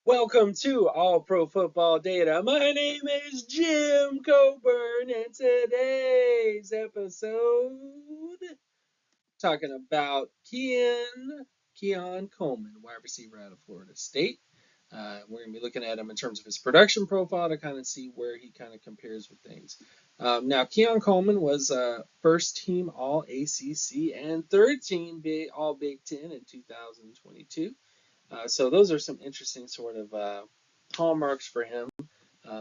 Welcome to All Pro Football Data. My name is Jim Coburn, and today's episode talking about Keon Coleman, wide receiver out of Florida State. We're going to be looking at him in terms of his production profile to kind of see where he kind of compares with things. Now, Keon Coleman was first team All ACC and third team All Big Ten in 2022. So those are some interesting sort of hallmarks for him.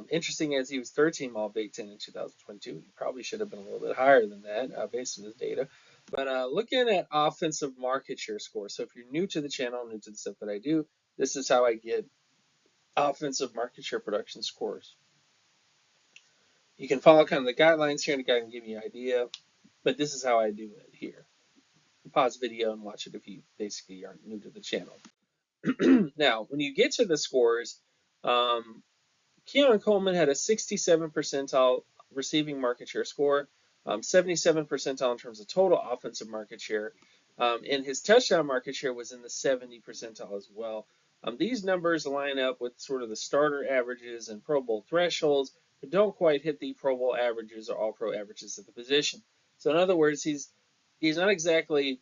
Interesting as he was third team All Big Ten in 2022. He probably should have been a little bit higher than that based on his data. But looking at offensive market share score. So if you're new to the channel, new to the stuff that I do, this is how I get offensive market share production scores. You can follow kind of the guidelines here, and the guy can give you an idea. But this is how I do it here. Pause the video and watch it if you basically aren't new to the channel. Now, when you get to the scores, Keon Coleman had a 67 percentile receiving market share score, 77 percentile in terms of total offensive market share, and his touchdown market share was in the 70 percentile as well. These numbers line up with sort of the starter averages and Pro Bowl thresholds, but don't quite hit the Pro Bowl averages or All-Pro averages at the position. So in other words, he's not exactly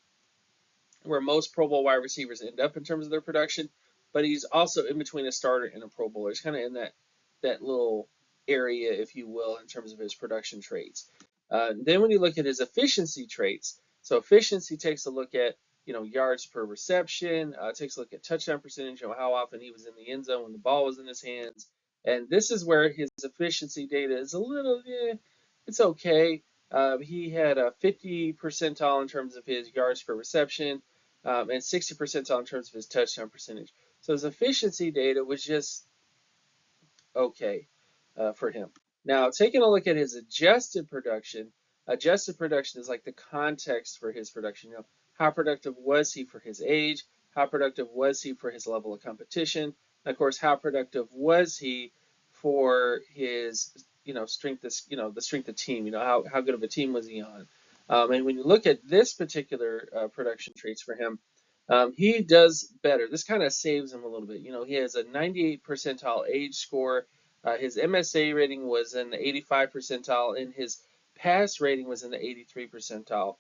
where most Pro Bowl wide receivers end up in terms of their production, but he's also in between a starter and a Pro Bowler. He's kind of in that little area, if you will, in terms of his production traits. Then when you look at his efficiency traits, so efficiency takes a look at yards per reception, takes a look at touchdown percentage, how often he was in the end zone when the ball was in his hands, and this is where his efficiency data is a little, it's okay. He had a 50 percentile in terms of his yards per reception, and 60 percentile in terms of his touchdown percentage. So his efficiency data was just okay for him. Now, taking a look at his adjusted production is like the context for his production. How productive was he for his age? How productive was he for his level of competition? And of course, how productive was he for his strength the strength of team? How good of a team was he on? And when you look at this particular production traits for him, he does better. This kind of saves him a little bit. He has a 98 percentile age score. His MSA rating was in the 85 percentile, and his pass rating was in the 83 percentile.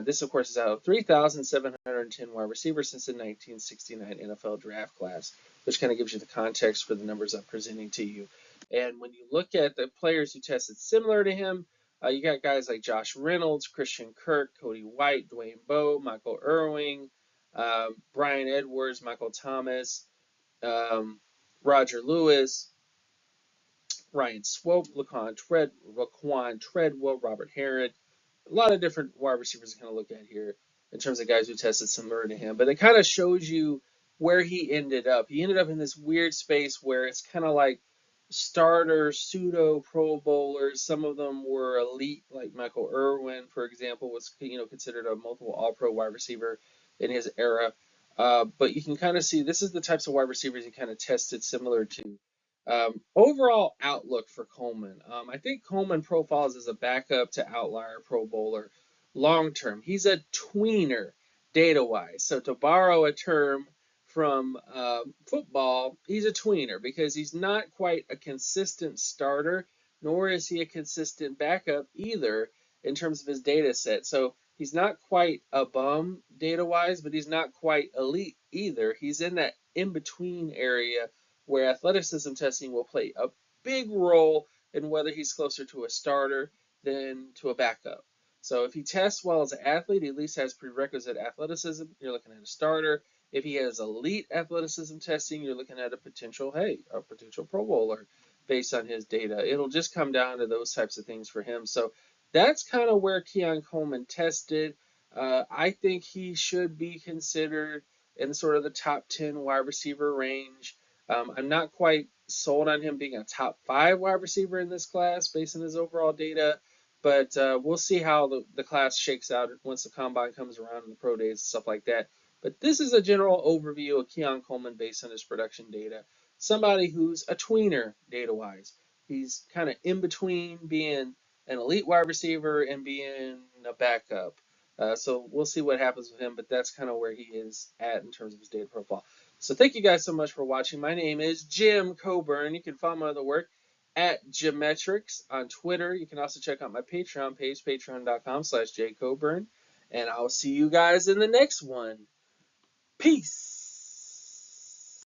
This, of course, is out of 3,710 wide receivers since the 1969 NFL draft class, which kind of gives you the context for the numbers I'm presenting to you. And when you look at the players who tested similar to him, you got guys like Josh Reynolds, Christian Kirk, Cody White, Dwayne Bowe, Michael Irving, Brian Edwards, Michael Thomas, Roger Lewis, Ryan Swope, Laquan Treadwell, Robert Herron. A lot of different wide receivers to kind of look at here in terms of guys who tested similar to him. But it kind of shows you where he ended up. He ended up in this weird space where it's kind of like starter, pseudo Pro Bowlers. Some of them were elite, like Michael Irvin, for example, was considered a multiple All-Pro wide receiver in his era. But you can kind of see this is the types of wide receivers he kind of tested similar to. Overall outlook for Coleman. I think Coleman profiles as a backup to outlier Pro Bowler long term. He's a tweener data-wise. So to borrow a term from football, he's a tweener because he's not quite a consistent starter, nor is he a consistent backup either in terms of his data set. So he's not quite a bum data-wise, but he's not quite elite either. He's in that in-between area where athleticism testing will play a big role in whether he's closer to a starter than to a backup. So if he tests well as an athlete, he at least has prerequisite athleticism, you're looking at a starter. If he has elite athleticism testing, you're looking at a potential Pro Bowler based on his data. It'll just come down to those types of things for him. So that's kind of where Keon Coleman tested. I think he should be considered in sort of the top 10 wide receiver range. I'm not quite sold on him being a top 5 wide receiver in this class based on his overall data, but we'll see how the class shakes out once the combine comes around and the pro days and stuff like that. But this is a general overview of Keon Coleman based on his production data. Somebody who's a tweener data-wise. He's kind of in between being an elite wide receiver and being a backup. So we'll see what happens with him, but that's kind of where he is at in terms of his data profile. So thank you guys so much for watching. My name is Jim Coburn. You can follow my other work at Geometrics on Twitter. You can also check out my Patreon page, patreon.com/jcoburn. And I'll see you guys in the next one. Peace.